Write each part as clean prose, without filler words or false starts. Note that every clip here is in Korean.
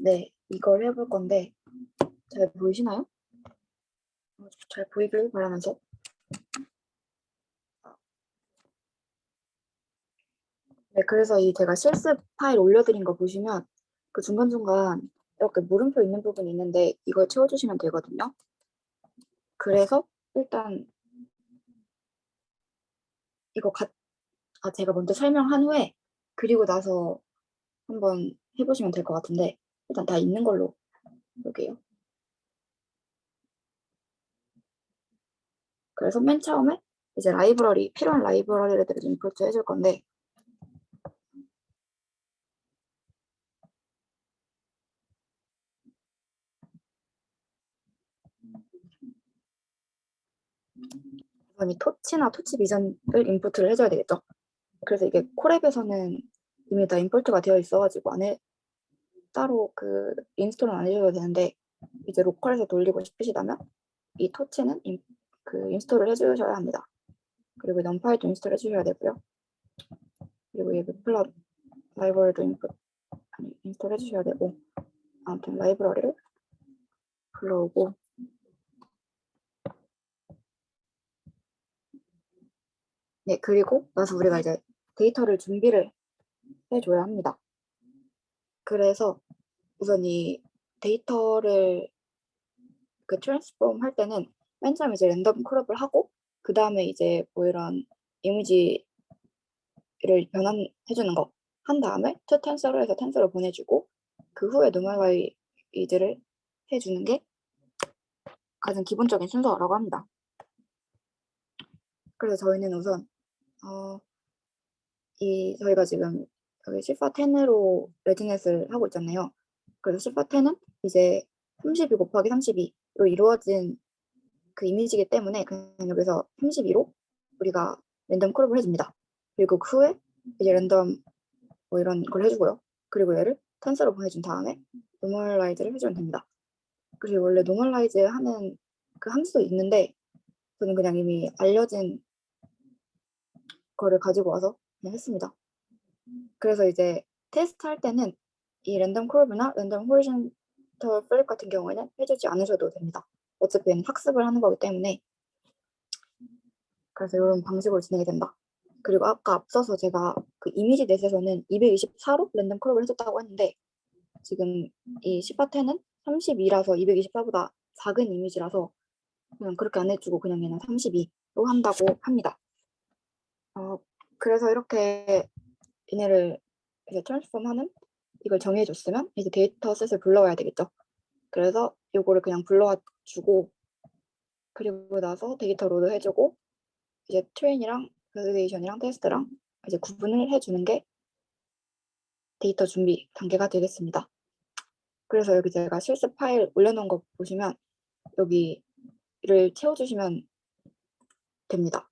네, 이걸 해볼 건데 잘 보이시나요? 잘 보이길 바라면서. 네, 그래서 이 제가 실습 파일 올려드린 거 보시면 그 중간중간 이렇게 물음표 있는 부분이 있는데 이걸 채워주시면 되거든요. 그래서 일단 이거 제가 먼저 설명한 후에 그리고 나서 한번 해보시면 될 것 같은데 일단 다 있는 걸로 볼게요. 그래서 맨 처음에 이제 필요한 라이브러리를 임포트 해줄 건데 우선 이 토치나 토치 비전을 임포트를 해줘야 되겠죠. 그래서 이게 콜앱에서는 이미 다 임포트가 되어 있어가지고 안에 따로 그 인스톨은 안 해줘도 되는데 이제 로컬에서 돌리고 싶으시다면 이 토치는 인스톨을 해주셔야 합니다. 그리고 넘파이도 인스톨 해주셔야 되고요. 그리고 이 맵플럿 라이브러리도 인스톨 해주셔야 되고 아무튼 라이브러리를 불러오고 네 그리고 나서 우리가 이제 데이터를 준비를 해줘야 합니다. 그래서 우선 이 데이터를 그 트랜스폼 할 때는 맨 처음에 이제 랜덤 크롭을 하고 그 다음에 이제 뭐 이런 이미지를 변환해주는 거 한 다음에 to 텐서로 해서 텐서로 보내주고 그 후에 노멀라이즈를 해주는 게 가장 기본적인 순서라고 합니다. 그래서 저희는 우선 저희가 지금 여기 시파 10으로 레디넷을 하고 있잖아요. 그래서 시파 10은 이제 32 곱하기 32로 이루어진 그 이미지이기 때문에 그냥 여기서 32로 우리가 랜덤 크롭을 해줍니다. 그리고 그 후에 이제 랜덤 뭐 이런 걸 해주고요. 그리고 얘를 텐서로 보내준 다음에 노멀라이즈를 해주면 됩니다. 그리고 원래 노멀라이즈 하는 그 함수도 있는데 저는 그냥 이미 알려진 거를 가지고 와서 그냥 했습니다. 그래서 이제 테스트 할 때는 이 랜덤 크롭이나 랜덤 호리존털 플립 같은 경우에는 해주지 않으셔도 됩니다. 어차피 얘는 학습을 하는 거기 때문에. 그래서 이런 방식으로 진행이 된다. 그리고 아까 앞서서 제가 그 이미지 넷에서는 224로 랜덤 크롭을 해줬다고 했는데 지금 이 시파텐은 32라서 224보다 작은 이미지라서 그냥 그렇게 안 해주고 그냥 얘는 32로 한다고 합니다. 그래서 이렇게 얘네를 이제 트랜스폼하는 이걸 정해줬으면 이제 데이터셋을 불러와야 되겠죠. 그래서 이거를 그냥 불러와 주고 그리고 나서 데이터 로드 해주고 이제 트레인이랑 밸리데이션이랑 테스트랑 이제 구분을 해주는 게 데이터 준비 단계가 되겠습니다. 그래서 여기 제가 실습 파일 올려놓은 거 보시면 여기를 채워주시면 됩니다.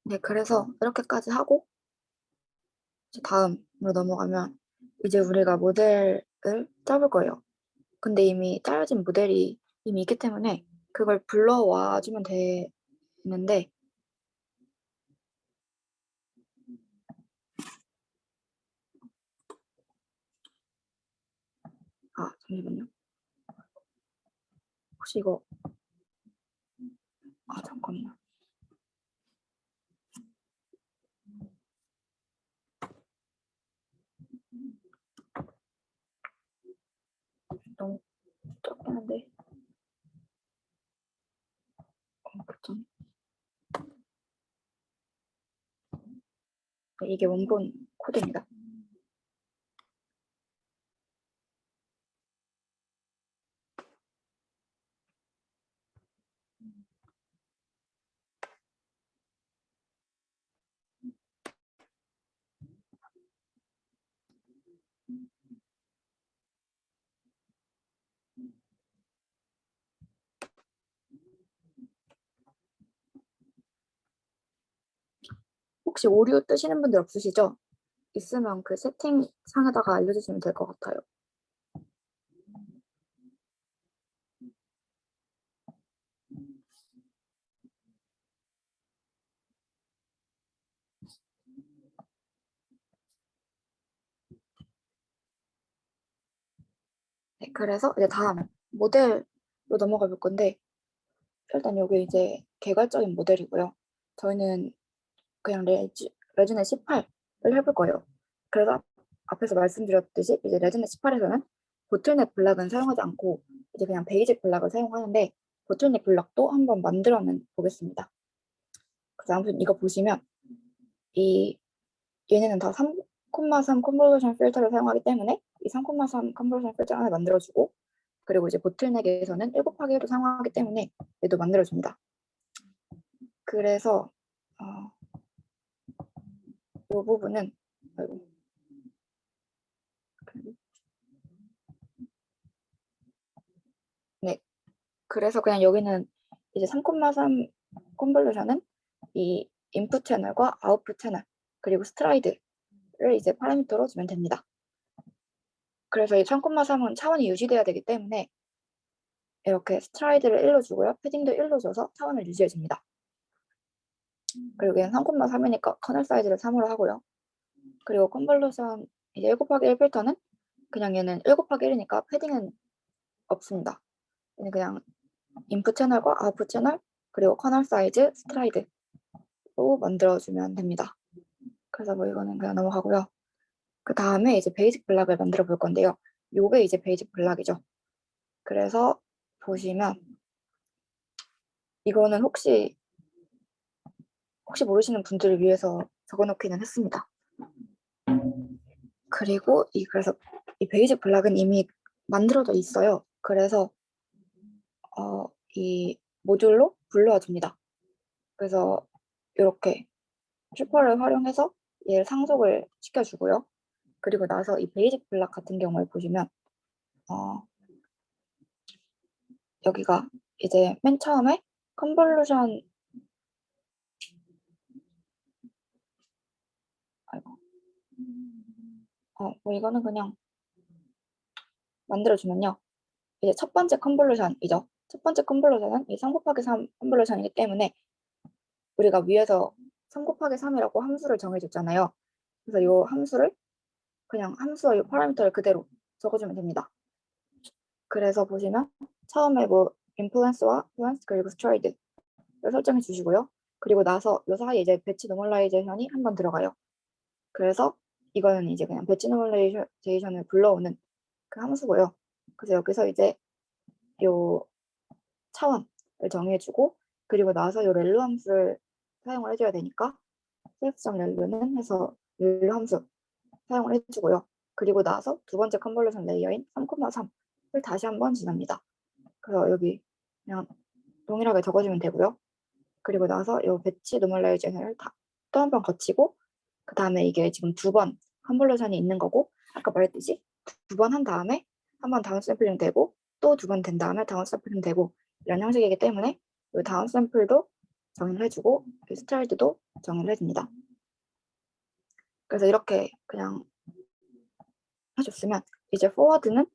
네, 그래서 이렇게까지 하고 이제 다음으로 넘어가면 이제 우리가 모델을 짜볼 거예요. 근데 이미 짜여진 모델이 이미 있기 때문에 그걸 불러와 주면 되는데 잠시만요. 혹시 이거 잠깐만. 너무 적긴 한데 그쵸? 이게 원본 코드입니다. 혹시 오류 뜨시는 분들 없으시죠? 있으면 그 세팅창에다가 알려주시면 될 것 같아요. 네, 그래서 이제 다음 모델로 넘어가 볼 건데 일단 여기 이제 개괄적인 모델이고요. 저희는 그냥 레지넷 18을 해볼 거예요. 그래서 앞에서 말씀드렸듯이 이제 레지넷 18에서는 보틀넷 블락은 사용하지 않고 이제 그냥 베이직 블락을 사용하는데 보틀넷 블락도 한번 만들어는 보겠습니다. 그래서 아무튼 이거 보시면 이 얘네는 다 3,3 컨볼루션 필터를 사용하기 때문에 이 3,3 컨볼루션 필터 하나 만들어주고 그리고 이제 보틀넷에서는 1 곱하기 1을 사용하기 때문에 얘도 만들어줍니다. 그래서 이 부분은 아이고, 네, 그래서 그냥 여기는 이제 3,3 컨볼루션은 이 인풋 채널과 아웃풋 채널 그리고 스트라이드를 이제 파라미터로 주면 됩니다. 그래서 이 3,3은 차원이 유지돼야 되기 때문에 이렇게 스트라이드를 1로 주고요. 패딩도 1로 줘서 차원을 유지해줍니다. 그리고 얘는 3,3이니까 커널 사이즈를 3으로 하고요. 그리고 컨볼루션 이제 1 곱하기 1 필터는 그냥 얘는 1 곱하기 1이니까 패딩은 없습니다. 얘는 그냥 인풋 채널과 아웃풋 채널 그리고 커널 사이즈 스트라이드로 만들어주면 됩니다. 그래서 뭐 이거는 그냥 넘어가고요. 그 다음에 이제 베이직 블락을 만들어 볼 건데요. 요게 이제 베이직 블락이죠. 그래서 보시면 이거는 혹시 모르시는 분들을 위해서 적어놓기는 했습니다. 그리고 그래서 이 베이직 블락은 이미 만들어져 있어요. 그래서 이 모듈로 불러와 줍니다. 그래서 이렇게 슈퍼를 활용해서 얘를 상속을 시켜주고요. 그리고 나서 이 베이직 블락 같은 경우에 보시면 여기가 이제 맨 처음에 컨볼루션 아이고 뭐 이거는 그냥 만들어주면요. 이제 첫 번째 컨볼루션이죠. 첫 번째 컨볼루션은 이 3 곱하기 3 컨볼루션이기 때문에 우리가 위에서 3 곱하기 3이라고 함수를 정해줬잖아요. 그래서 이 함수를 그냥 함수와 이 파라미터를 그대로 적어주면 됩니다. 그래서 보시면 처음에 뭐 인플루언스와 플루언스 그리고 스트라이드를 설정해 주시고요. 그리고 나서 이 사이에 이제 배치 노멀라이제이션이 한 번 들어가요. 그래서 이거는 이제 그냥 배치 노멀라이제이션을 불러오는 그 함수고요. 그래서 여기서 이제 요 차원을 정해주고 그리고 나서 요 렐루 함수를 사용을 해줘야 되니까 self.렐루는 해서 렐루 함수 사용을 해주고요. 그리고 나서 두 번째 컨볼루션 레이어인 3,3을 다시 한번 지납니다. 그래서 여기 그냥 동일하게 적어주면 되고요. 그리고 나서 이 배치 노멀라이제이션을 또 한 번 거치고 그 다음에 이게 지금 두 번 컨볼루션이 있는 거고 아까 말했듯이 두 번 한 다음에 한 번 다운 샘플링 되고 또 두 번 된 다음에 다운 샘플링 되고 이런 형식이기 때문에 이 다운 샘플도 정의를 해주고 이 스트라이드도 정의를 해줍니다. 그래서 이렇게 그냥 해줬으면 이제 포워드는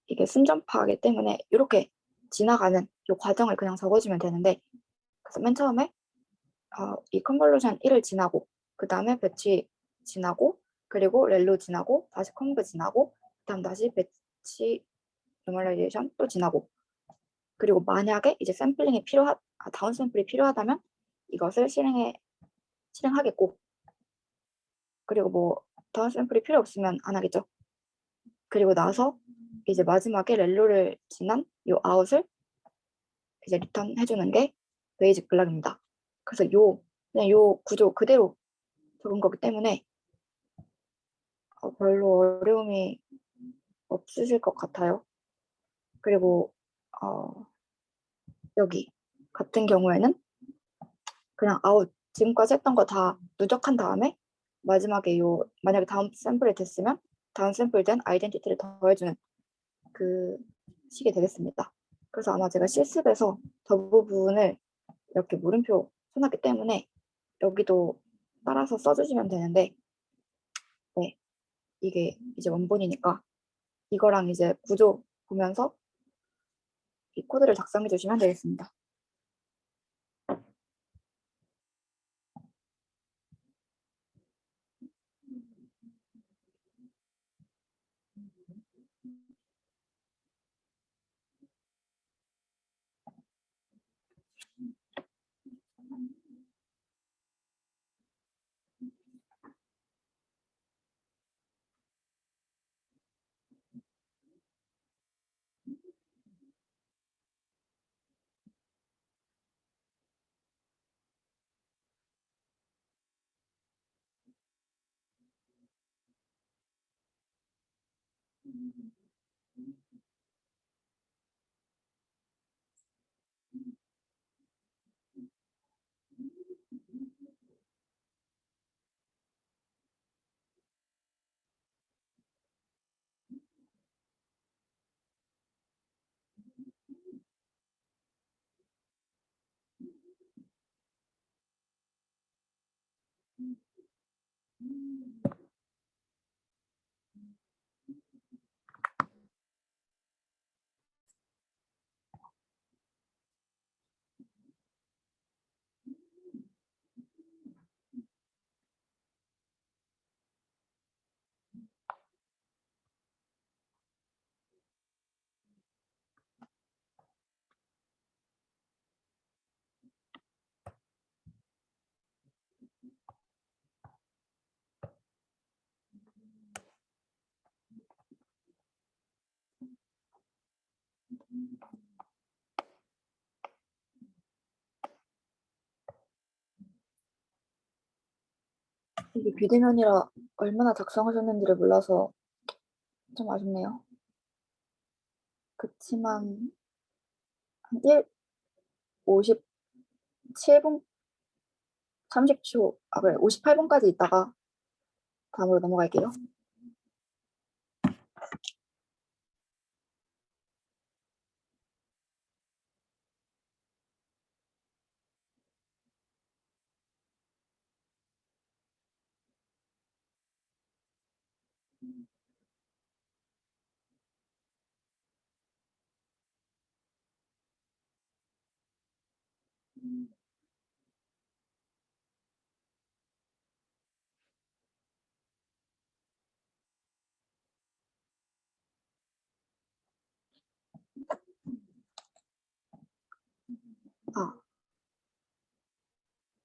이게 순전파이기 때문에 이렇게 지나가는 이 과정을 그냥 적어주면 되는데, 그래서 맨 처음에 이 컨볼루션 1을 지나고 그 다음에 배치 지나고 그리고 렐로 지나고 다시 컴브 지나고 그다음 다시 배치 노멀라이제이션 또 지나고, 그리고 만약에 이제 샘플링이 다운 샘플이 필요하다면 이것을 실행하겠고, 그리고 뭐 다운 샘플이 필요 없으면 안 하겠죠. 그리고 나서 이제 마지막에 렐로를 지난 이 아웃을 이제 리턴 해주는 게 베이직 블락입니다. 그래서 그냥 요 구조 그대로 적은 거기 때문에 별로 어려움이 없으실 것 같아요. 그리고 여기 같은 경우에는 그냥 아웃 지금까지 했던 거 다 누적한 다음에 마지막에 만약에 다음 샘플이 됐으면 다음 샘플 된 아이덴티티를 더해주는 그 식이 되겠습니다. 그래서 아마 제가 실습에서 저 부분을 이렇게 물음표 써놨기 때문에 여기도 따라서 써주시면 되는데, 네, 이게 이제 원본이니까 이거랑 이제 구조 보면서 이 코드를 작성해 주시면 되겠습니다. 이게 비대면이라 얼마나 작성하셨는지를 몰라서 좀 아쉽네요. 그치만 한 57분, 30초, 그래, 58분까지 있다가 다음으로 넘어갈게요.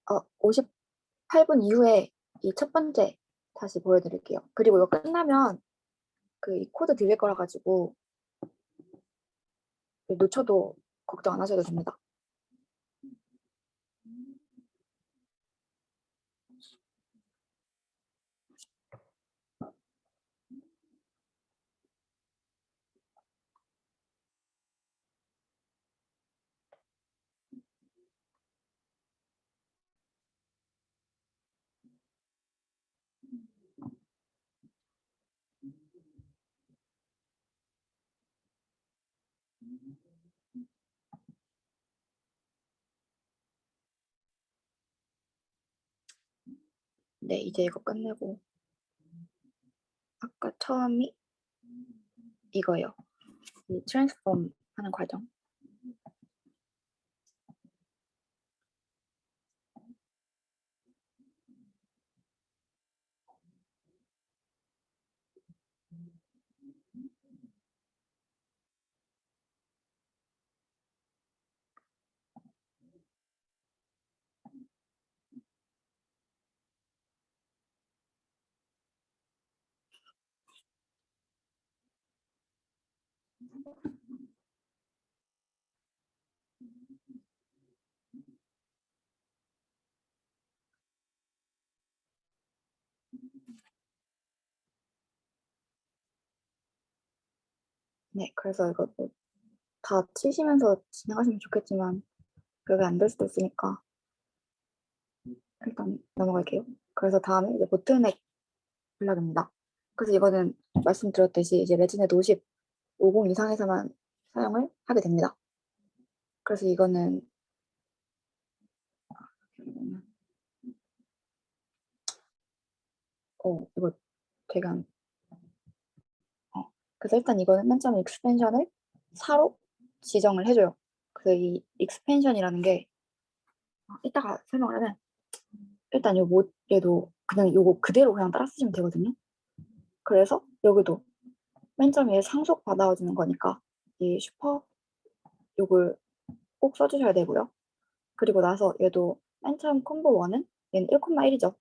아, 58분 이후에 이 첫 번째 다시 보여드릴게요. 그리고 이거 끝나면 이 코드 드릴 거라 가지고 놓쳐도 걱정 안 하셔도 됩니다. 네, 이제 이거 끝내고 아까 처음이 이거예요. 이 트랜스폼 하는 과정. 네, 그래서 이거 뭐다 치시면서 진행하시면 좋겠지만 그게 안 될 수도 있으니까 일단 넘어갈게요. 그래서 다음에 이제 보틀넥 블락입니다. 그래서 이거는 말씀드렸듯이 이제 레진에도 50 이상에서만 사용을 하게 됩니다. 그래서 이거는 이거 되게 그래서 일단 이거는 맨 처음에 익스펜션을 4로 지정을 해줘요. 그래서 이 익스펜션이라는 게 이따가 설명을 하면 일단 요 얘도 그냥 요거 그대로 그냥 따라 쓰시면 되거든요. 그래서 여기도 맨 처음에 상속 받아주는 거니까 이 슈퍼 요걸 꼭 써주셔야 되고요. 그리고 나서 얘도 맨 처음 콤보 1은 얘는 1,1이죠.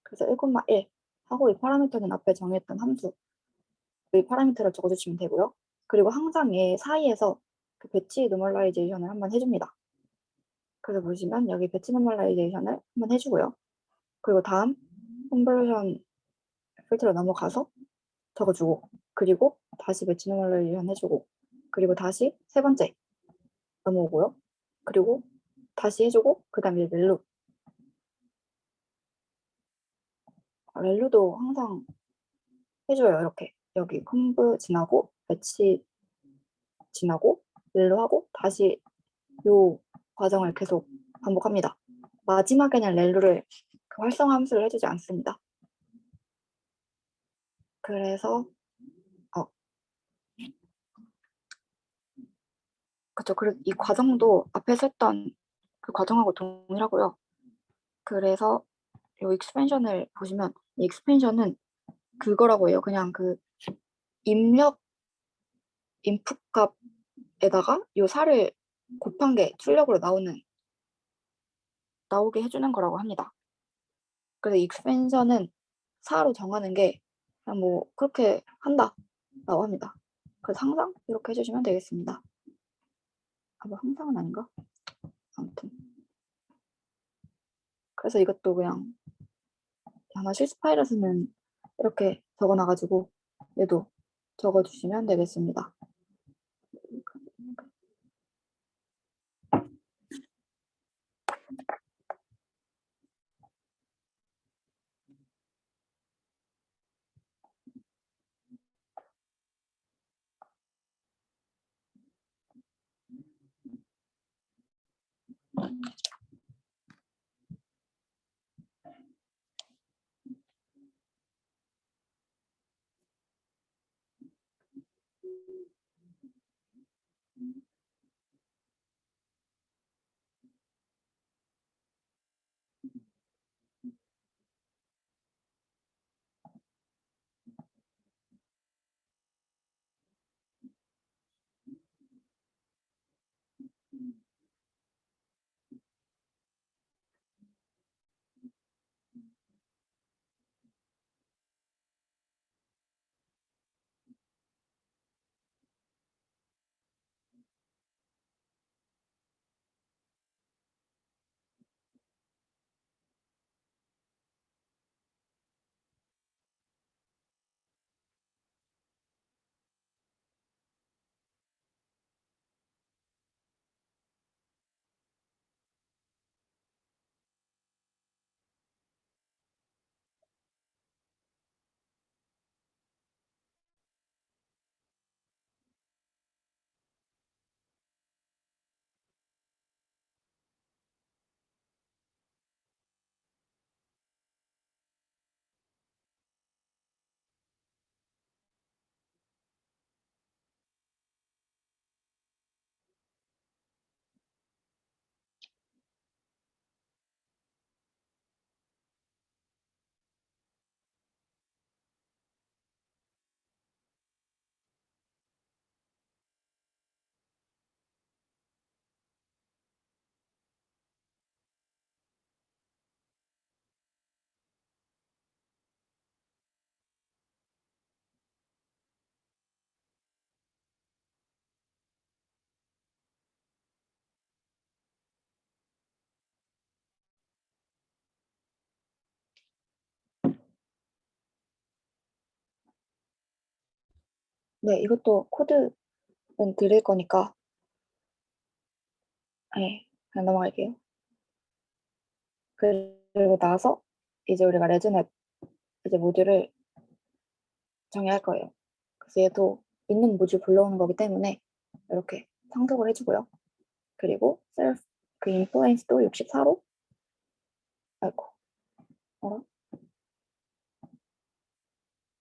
그래서 1,1 하고 이 파라미터는 앞에 정했던 함수 이 파라미터를 적어주시면 되고요. 그리고 항상 얘 사이에서 그 배치 노멀라이제이션을 한번 해줍니다. 그래서 보시면 여기 배치 노멀라이제이션을 한번 해주고요. 그리고 다음 컨버전 필터로 넘어가서 적어주고 그리고 다시 배치 노멀라이제이션 해주고 그리고 다시 세 번째 넘어오고요. 그리고 다시 해주고 그 다음에 렐루도 항상 해줘요. 이렇게 여기 컴브 지나고 배치 지나고 렐루하고 다시 요 과정을 계속 반복합니다. 마지막에는 렐루를 그 활성화 함수를 해주지 않습니다. 그래서 그쵸. 그리고 이 과정도 앞에서 했던 그 과정하고 동일하고요. 그래서 이 익스펜션을 보시면 이 익스펜션은 그거라고 해요. 그냥 그 입력 인풋 값에다가 요 살을 곱한 게 출력으로 나오게 해주는 거라고 합니다. 그래서 익스펜션은 4로 정하는 게 그냥 뭐 그렇게 한다라고 합니다. 그래서 항상 이렇게 해주시면 되겠습니다. 뭐 항상은 아닌가? 아무튼 그래서 이것도 그냥 아마 실습 파일에서는 이렇게 적어놔가지고 얘도 적어주시면 되겠습니다. 네, 이것도 코드는 드릴 거니까 네, 그냥 넘어갈게요. 그리고 나서 이제 우리가 레즈넷 이제 모듈을 정해야 할 거예요. 그래서 얘도 있는 모듈 불러오는 거기 때문에 이렇게 상속을 해주고요. 그리고 셀프 그 인플루언스도 64로 아이고 어라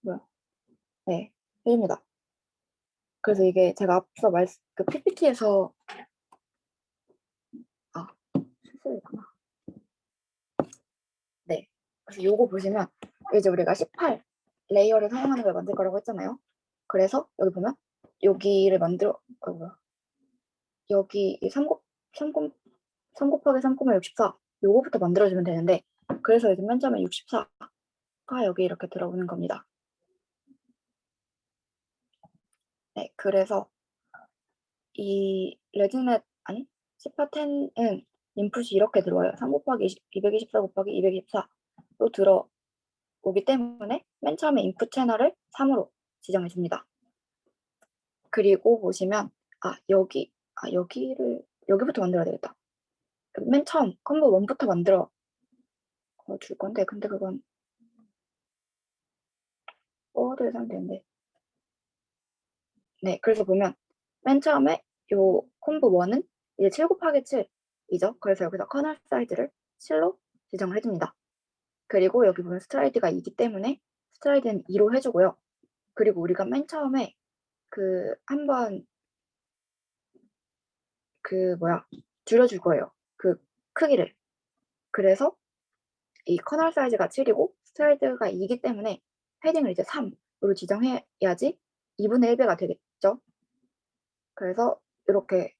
뭐야 네 해줍니다. 그래서 이게 제가 앞서 그 PPT에서 아 실수했구나. 네 그래서 요거 보시면 이제 우리가 18 레이어를 사용하는 걸 만들 거라고 했잖아요. 그래서 여기 보면 여기를 만들어 뭐야 여기 이 3 곱하기 3, 64 요거부터 만들어주면 되는데 그래서 이제 맨 처음에 64가 여기 이렇게 들어오는 겁니다. 네, 그래서 이 레진넷 아니 시파10은 인풋이 이렇게 들어와요. 3 곱하기 224 곱하기 224로 들어오기 때문에 맨 처음에 인풋 채널을 3으로 지정해 줍니다. 그리고 보시면 여기부터 만들어야 되겠다. 맨 처음 컴보 1부터 만들어 줄 건데 근데 그건 포워드를 하면 되는데 네 그래서 보면 맨 처음에 요 콤보 1은 이제 7 곱하기 7이죠. 그래서 여기서 커널 사이즈를 7로 지정을 해줍니다. 그리고 여기 보면 스트라이드가 2기 때문에 스트라이드는 2로 해주고요. 그리고 우리가 맨 처음에 그 한번 그 뭐야 줄여줄 거예요. 그 크기를. 그래서 이 커널 사이즈가 7이고 스트라이드가 2기 때문에 패딩을 이제 3으로 지정해야지 2분의 1배가 되겠죠. 그래서 이렇게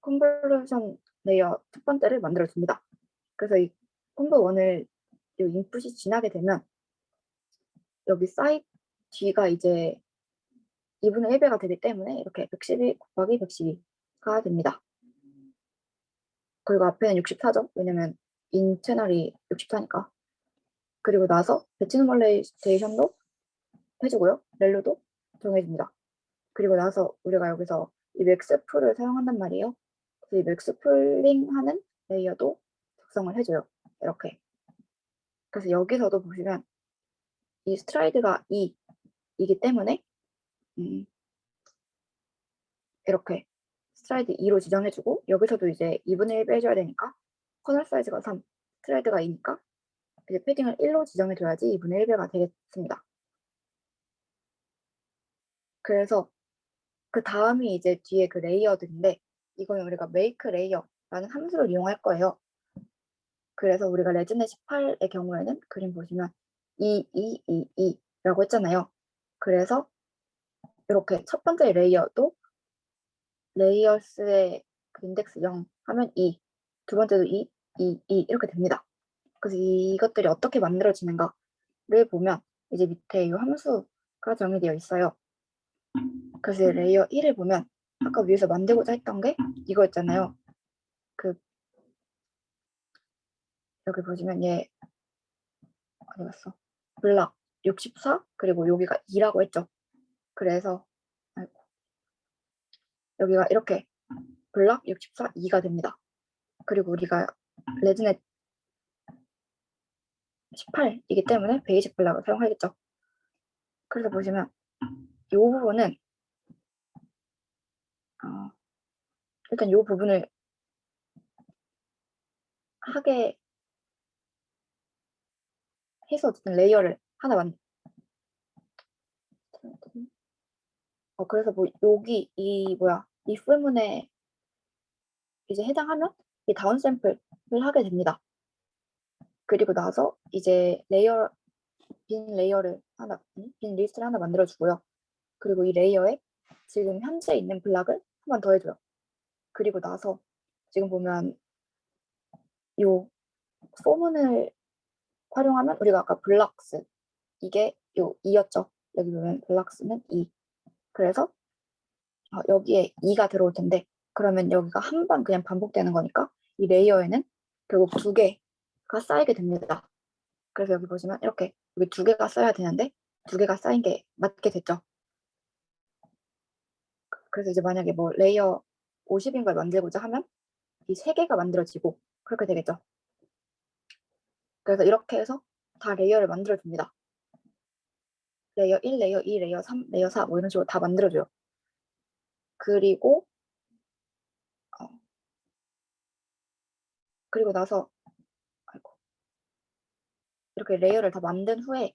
컨볼루션 레이어 첫 번째를 만들어 줍니다. 그래서 이 콤보 1을 이 인풋이 지나게 되면 여기 사이 뒤가 이제 2분의 1배가 되기 때문에 이렇게 112 곱하기 112가 됩니다. 그리고 앞에는 64죠. 왜냐면 인 채널이 64니까. 그리고 나서 배치 노멀레이제이션도 해주고요. 렐로도 정해줍니다. 그리고 나서 우리가 여기서 이 맥스풀을 사용한단 말이에요. 그래서 이 맥스풀링 하는 레이어도 작성을 해줘요. 이렇게. 그래서 여기서도 보시면 이 스트라이드가 2이기 때문에 이렇게 스트라이드 2로 지정해주고 여기서도 이제 2분의 1 빼줘야 되니까 커널 사이즈가 3, 스트라이드가 2니까 이제 패딩을 1로 지정해줘야지 2분의 1배가 되겠습니다. 그래서 그 다음이 이제 뒤에 그 레이어들인데 이거는 우리가 make layer라는 함수를 이용할 거예요. 그래서 우리가 레즈넷 18의 경우에는 그림 보시면 2라고 했잖아요. 그래서 이렇게 첫 번째 레이어도 레이어스의 그 인덱스 0 하면 2, 두 번째도 2, 2 이렇게 됩니다. 그래서 이것들이 어떻게 만들어지는가를 보면 이제 밑에 이 함수가 정의되어 있어요. 그래서 레이어 1을 보면 아까 위에서 만들고자 했던 게 이거였잖아요. 그 여기 보시면 얘 어디 갔어? 블락 64 그리고 여기가 2라고 했죠. 그래서 아이고, 여기가 이렇게 블락 64 2가 됩니다. 그리고 우리가 레즈넷 18이기 때문에 베이직 블락을 사용하겠죠. 그래서 보시면 이 부분은 일단 이 부분을 하게 해서 어쨌든 레이어를 하나 그래서 뭐 여기 이 뭐야 이 부분에 이제 해당하면 이 다운 샘플을 하게 됩니다. 그리고 나서 이제 빈 레이어를 하나 빈 리스트를 하나 만들어 주고요. 그리고 이 레이어에 지금 현재 있는 블락을 한 번 더 해줘요. 그리고 나서 지금 보면 요 포문을 활용하면 우리가 아까 블락스 이게 요 2였죠. 여기 보면 블락스는 2. 그래서 여기에 2가 들어올 텐데 그러면 여기가 한 번 그냥 반복되는 거니까 이 레이어에는 결국 2개가 쌓이게 됩니다. 그래서 여기 보시면 이렇게 여기 2개가 쌓여야 되는데 2개가 쌓인 게 맞게 됐죠. 그래서 이제 만약에 뭐 레이어 50인 걸 만들고자 하면 이 세 개가 만들어지고 그렇게 되겠죠. 그래서 이렇게 해서 다 레이어를 만들어줍니다. 레이어 1, 레이어 2, 레이어 3, 레이어 4 뭐 이런 식으로 다 만들어줘요. 그리고 어, 그리고 나서 아이고, 이렇게 레이어를 다 만든 후에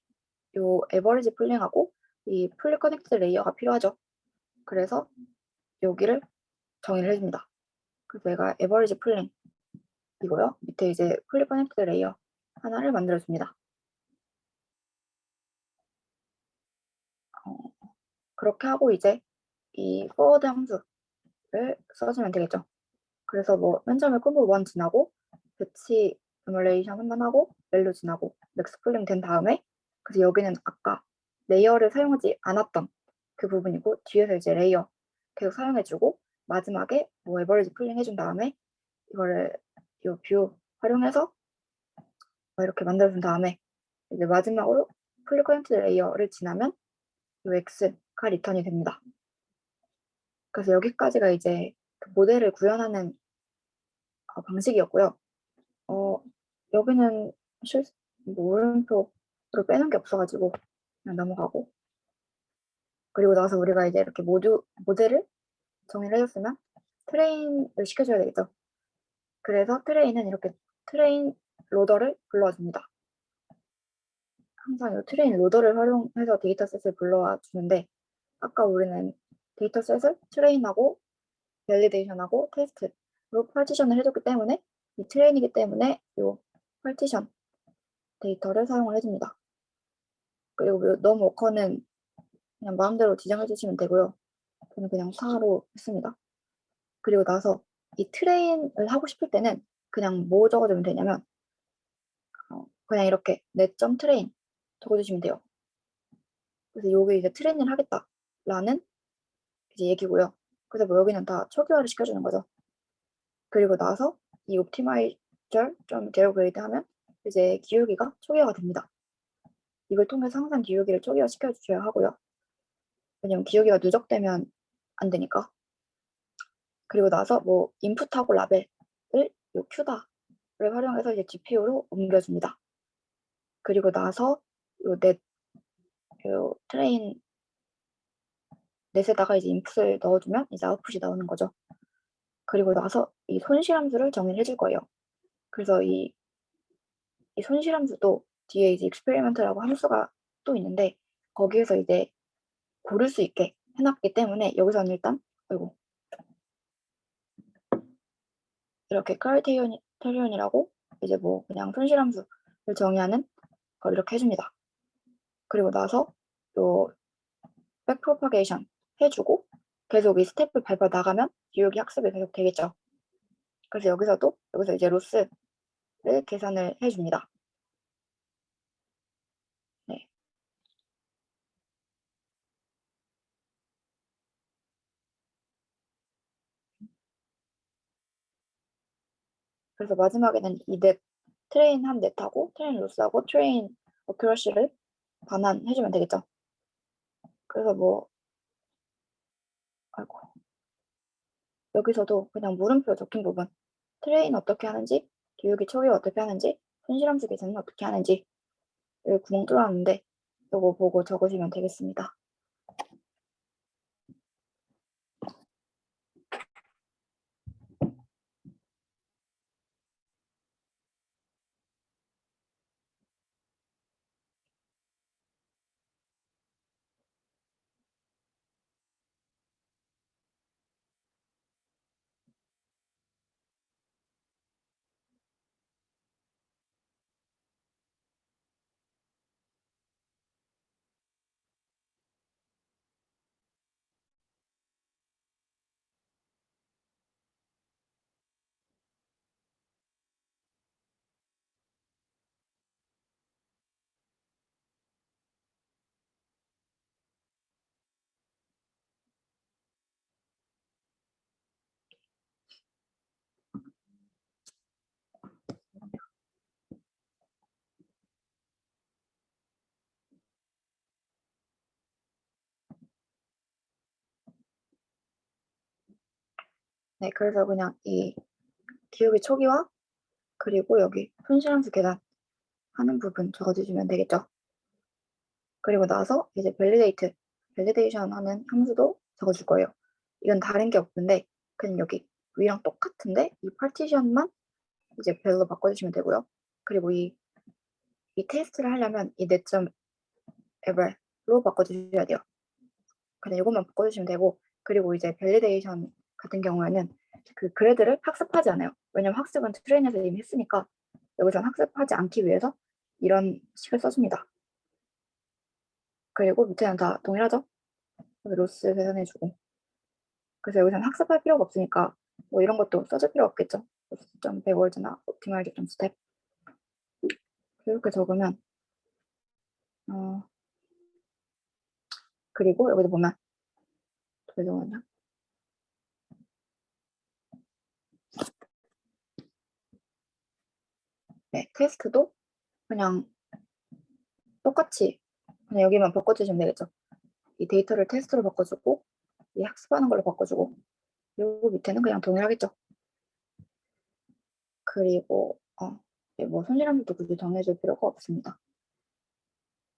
요 에버리지 풀링하고 이 풀리 커넥트 레이어가 필요하죠. 그래서 여기를 정의를 해줍니다. 그래서 내가 에버리지 풀링 이고요. 밑에 이제 풀리 커넥트 레이어 하나를 만들어줍니다. 어, 그렇게 하고 이제 이 forward 함수를 써주면 되겠죠. 그래서 뭐 맨 처음에 콤보 1 지나고 배치 이뮬레이션 한번 하고 렐로 지나고 맥스 풀링 된 다음에 그래서 여기는 아까 레이어를 사용하지 않았던 그 부분이고 뒤에서 이제 레이어 계속 사용해주고 마지막에 뭐 에버리지 풀링 해준 다음에 이거를 이뷰 활용해서 뭐 이렇게 만들어준 다음에 이제 마지막으로 풀리 커넥트 레이어를 지나면 이 x가 리턴이 됩니다. 그래서 여기까지가 이제 그 모델을 구현하는 방식이었고요. 어, 여기는 실, 뭐 오른쪽으로 빼는 게 없어가지고 그냥 넘어가고 그리고 나서 우리가 이제 이렇게 모델을 정의를 해줬으면 트레인을 시켜줘야 되겠죠. 그래서 트레인은 이렇게 트레인 로더를 불러줍니다. 항상 이 트레인 로더를 활용해서 데이터셋을 불러와 주는데 아까 우리는 데이터셋을 트레인하고 밸리데이션하고 테스트로 파티션을 해줬기 때문에 이 트레인이기 때문에 이 파티션 데이터를 사용을 해줍니다. 그리고 넘 워커는 그냥 마음대로 지정해 주시면 되고요. 저는 그냥 4로 했습니다. 그리고 나서 이 트레인을 하고 싶을 때는 그냥 뭐 적어주면 되냐면 그냥 이렇게 net 트레인 적어주시면 돼요. 그래서 여기 이제 트레이닝을 하겠다라는 이제 얘기고요. 그래서 뭐 여기는 다 초기화를 시켜주는 거죠. 그리고 나서 이 옵티마이저 좀 제로그레이드 하면 이제 기울기가 초기화가 됩니다. 이걸 통해서 항상 기울기를 초기화 시켜주셔야 하고요. 왜냐면 기울기가 누적되면 안 되니까. 그리고 나서 뭐 인풋하고 라벨을 요 큐다를 활용해서 이제 GPU로 옮겨줍니다. 그리고 나서 요 트레인 넷에다가 이제 인풋을 넣어주면 이제 아웃풋이 나오는 거죠. 그리고 나서 이 손실함수를 정의를 해줄 거예요. 그래서 이 손실함수도 뒤에 이제 익스페리먼트라고 함수가 또 있는데 거기에서 이제 고를 수 있게 해놨기 때문에 여기서는 일단 아이고 이렇게 크라이테리온이라고 이제 뭐 그냥 손실함수를 정의하는 걸 이렇게 해줍니다. 그리고 나서 요 백프로파게이션 해주고 계속 이 스텝을 밟아 나가면 기울기 학습이 계속 되겠죠. 그래서 여기서 이제 로스를 계산을 해줍니다. 네. 그래서 마지막에는 이 넷, 트레인 한 넷하고 트레인 로스하고 트레인 어큐러시를 반환해주면 되겠죠. 그래서 뭐 아이고 여기서도 그냥 물음표 적힌 부분 트레인 어떻게 하는지 교육이 초기 어떻게 하는지 손실함수 계산은 어떻게 하는지 여기 구멍 뚫어놨는데 이거 보고 적으시면 되겠습니다. 네, 그래서 그냥 이 기울기 초기화 그리고 여기 손실함수 계산하는 부분 적어주시면 되겠죠. 그리고 나서 이제 밸리데이션 하는 함수도 적어줄 거예요. 이건 다른 게 없는데 그냥 여기 위랑 똑같은데 이 파티션만 이제 별로 바꿔주시면 되고요. 그리고 이 테스트를 하려면 이 내점 에버로 바꿔주셔야 돼요. 그냥 이것만 바꿔주시면 되고, 그리고 이제 밸리데이션 같은 경우에는 그 그래드를 학습하지 않아요. 왜냐면 학습은 트레인에서 이미 했으니까 여기서 학습하지 않기 위해서 이런 식을 써줍니다. 그리고 밑에는 다 동일하죠? 여기 로스 계산해주고. 그래서 여기서는 학습할 필요가 없으니까 뭐 이런 것도 써줄 필요 없겠죠. 로스.1 0 0 월드나 옵티마이즈 스텝 이렇게 적으면 그리고 여기도 보면 잠깐만요. 네, 테스트도 그냥 똑같이 그냥 여기만 바꿔주시면 되겠죠. 이 데이터를 테스트로 바꿔주고 이 학습하는 걸로 바꿔주고 그리고 밑에는 그냥 동일하겠죠. 그리고 뭐 손실함수도 굳이 정해줄 필요가 없습니다.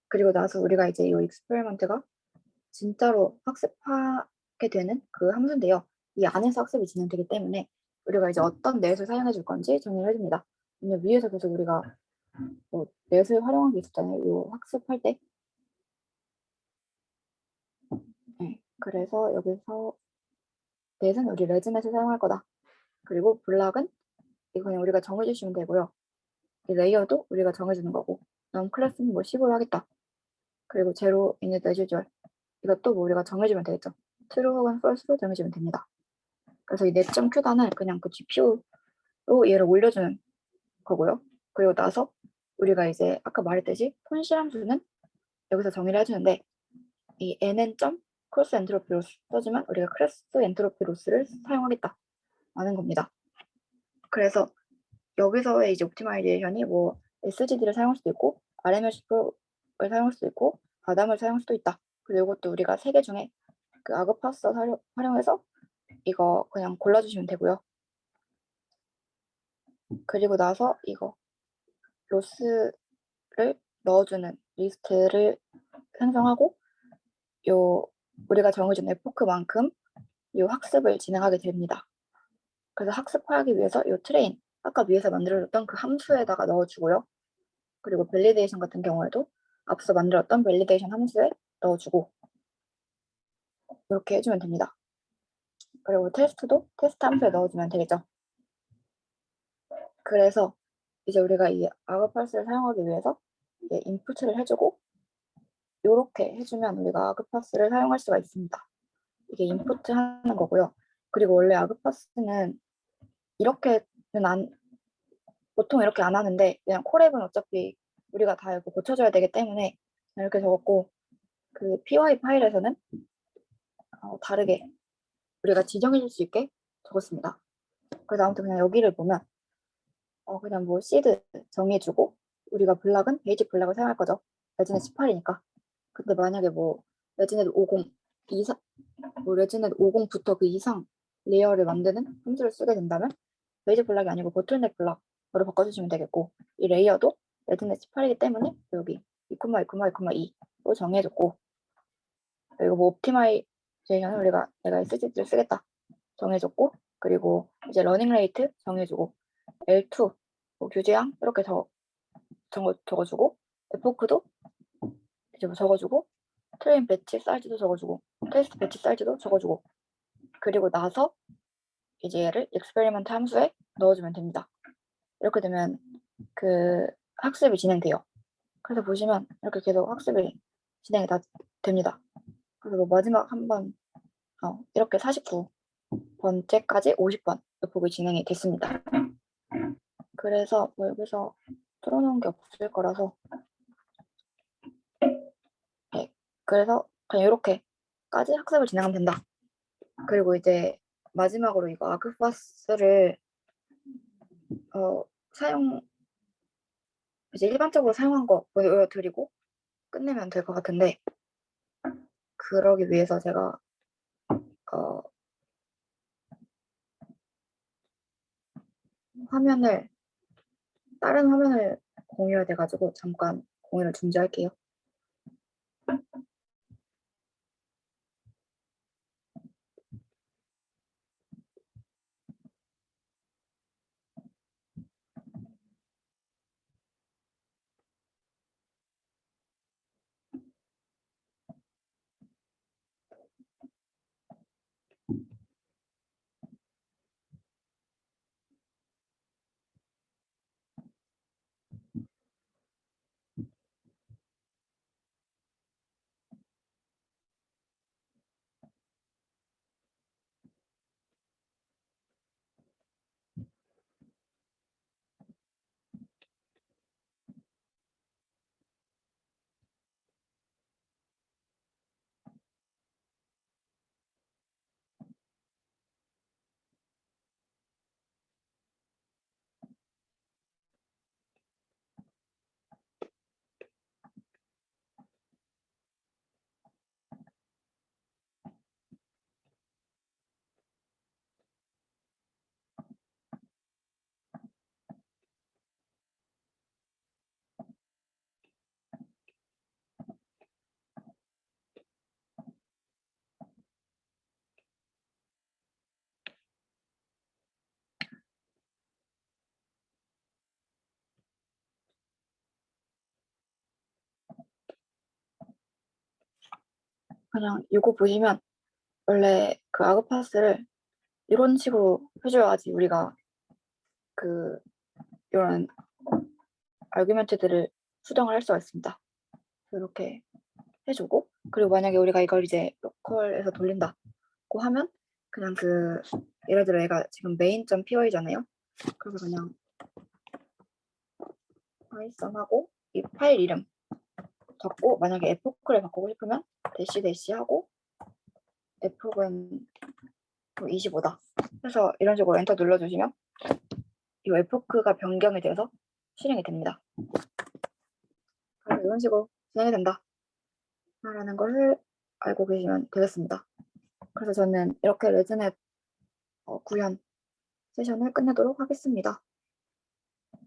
그리고 나서 우리가 이제 이 익스페리먼트가 진짜로 학습하게 되는 그 함수인데요. 이 안에서 학습이 진행되기 때문에 우리가 이제 어떤 넷을 사용해 줄 건지 정의를 해줍니다. 왜냐면 위에서 계속 우리가 뭐 넷을 활용한 게 있었잖아요. 이 학습할 때. 네, 그래서 여기서 넷은 우리 레즈넷을 사용할 거다. 그리고 블락은 이거 그냥 우리가 정해주시면 되고요. 이 레이어도 우리가 정해주는 거고 넌 클래스는 뭐 10으로 하겠다. 그리고 제로 init as usual 이것도 뭐 우리가 정해주면 되겠죠. true 혹은 false로 정해주면 됩니다. 그래서 이 net.q단은 그냥 그 GPU로 얘를 올려주는 거고요. 그리고 나서 우리가 이제 아까 말했듯이 손실함수는 여기서 정의를 해주는데 이 nn 점 크로스 엔트로피 로스 써주면 우리가 크로스 엔트로피 로스를 사용하겠다 라는 겁니다. 그래서 여기서의 이제 옵티마이제이션이 뭐 SGD를 사용할 수도 있고 RMS를 사용할 수도 있고 바담을 사용할 수도 있다. 그리고 이것도 우리가 3개 중에 그 아그파스 활용해서 이거 그냥 골라주시면 되고요. 그리고 나서 이거 로스를 넣어주는 리스트를 생성하고 요 우리가 정해준 에포크만큼 요 학습을 진행하게 됩니다. 그래서 학습하기 위해서 요 트레인 아까 위에서 만들어줬던 그 함수에다가 넣어주고요. 그리고 밸리데이션 같은 경우에도 앞서 만들었던 밸리데이션 함수에 넣어주고 이렇게 해주면 됩니다. 그리고 테스트도 테스트 함수에 넣어주면 되겠죠. 그래서 이제 우리가 이 아그파스를 사용하기 위해서 이제 인풋을 해주고 이렇게 해주면 우리가 아그파스를 사용할 수가 있습니다. 이게 인풋 하는 거고요. 그리고 원래 아그파스는 이렇게는 보통 이렇게 안 하는데 그냥 콜앱은 어차피 우리가 다 이거 고쳐줘야 되기 때문에 이렇게 적었고 그 py 파일에서는 다르게 우리가 지정해 줄 수 있게 적었습니다. 그래서 아무튼 그냥 여기를 보면 그냥 뭐 시드 정해주고 우리가 블락은 베이직 블락을 사용할 거죠. 레지넷 18이니까. 근데 만약에 뭐 레지넷 50 이상 뭐 레지넷 50부터 그 이상 레이어를 만드는 함수를 쓰게 된다면 베이직 블락이 아니고 보틀넥 블락으로 바꿔주시면 되겠고 이 레이어도 레지넷 18이기 때문에 여기 2,2,2로 정해줬고 그리고 뭐 옵티마이제이션은 우리가 내가 SG를 쓰겠다 정해줬고 그리고 이제 러닝 레이트 정해주고 L2 뭐 규제항 이렇게 적어주고 에포크도 이제 뭐 적어주고 트레인 배치 사이즈도 적어주고 테스트 배치 사이즈도 적어주고 그리고 나서 이제 얘를 익스페리먼트 함수에 넣어주면 됩니다. 이렇게 되면 그 학습이 진행돼요. 그래서 보시면 이렇게 계속 학습이 진행이 다 됩니다. 그래서 뭐 마지막 한번 이렇게 49번째까지 50번 에폭이 진행이 됐습니다. 그래서 뭐 여기서 틀어놓은 게 없을 거라서 네, 그래서 그냥 이렇게까지 학습을 진행하면 된다. 그리고 이제 마지막으로 이거 아그파스를 사용 이제 일반적으로 사용한 거 보여드리고 끝내면 될 것 같은데 그러기 위해서 제가 화면을 다른 화면을 공유해야 돼가지고 잠깐 공유를 중지할게요. 그냥 이거 보시면 원래 그 아그파스를 이런 식으로 해줘야지 우리가 그 이런 아규멘트들을 수정을 할 수가 있습니다. 이렇게 해주고, 그리고 만약에 우리가 이걸 이제 로컬에서 돌린다고 하면 그냥 그 예를 들어 얘가 지금 main.py잖아요. 그래서 그냥 파이썬하고 이 파일 이름 적고, 만약에 에포크를 바꾸고 싶으면 대시 하고 에포크는 25다 해서 이런 식으로 엔터 눌러주시면 이 에포크가 변경이 돼서 실행이 됩니다. 그래서 이런 식으로 진행이 된다 라는 것을 알고 계시면 되겠습니다. 그래서 저는 이렇게 레즈넷 구현 세션을 끝내도록 하겠습니다.